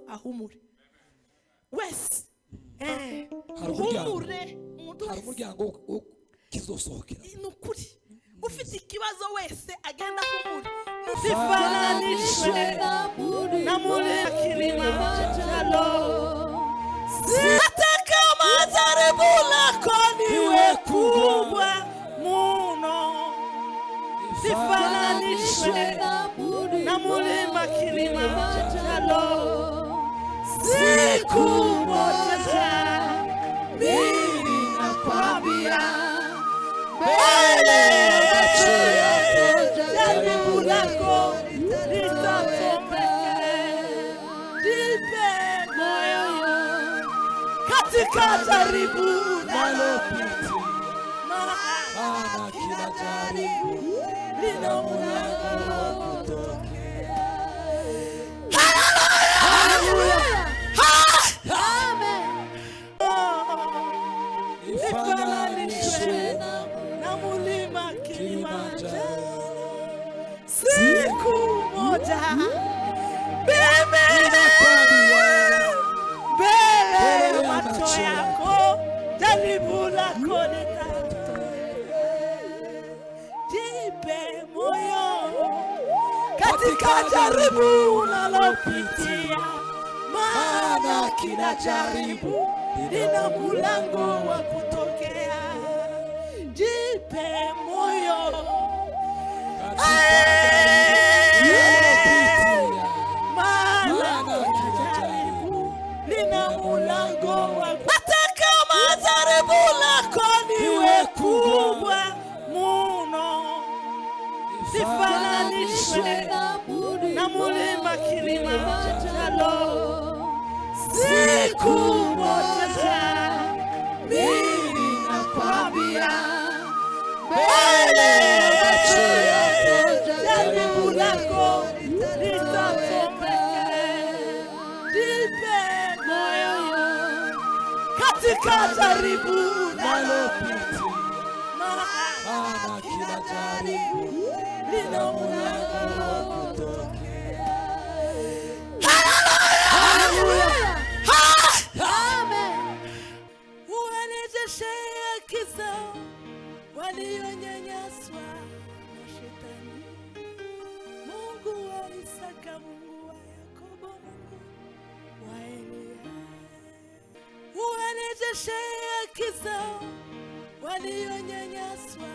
ahumure wese humure umuryango kizosohokera nukuri ufite ikibazo wese agenda ahumure Sifananishwe na mlima Kilimanjaro. Sitaka majaribu lako niwe kubwa muno. Sifananishwe na mlima Kilimanjaro. Siku moja mimi nakwambia mbele jaribu lako litatokea. Jipe moyo katika jaribu nalopitia, maana kila jaribu lina mlango wa kutokea. Haleluya! Amen. Ifananishwe na mlima Kilimanjaro. Siku moja mimi nakwambia mbele ya macho yako jaribu lako litatokea. Jipe moyo katika jaribu unalopitia, maana kila jaribu lina mlango wa kutokea. Jipe moyo maana kila jaribu lina mlango wa kutokea. Nataka majaribu lako niwe kubwa muno. Sifananishwe na mlima Kilimanjaro. Siku moja mimi nakwambia mbele jaribu lako litatokea. Jipe moyo katika jaribu nalopitia, maana kila jaribu lina mlango wa kutokea. Haleluya! Amen. Uwarejeshe haki zao walionyanyaswa na shetani. Mungu wa Isaka, Mungu wa Yakobo, Mungu wa Elia. Uwarejeshe haki zao walionyanyaswa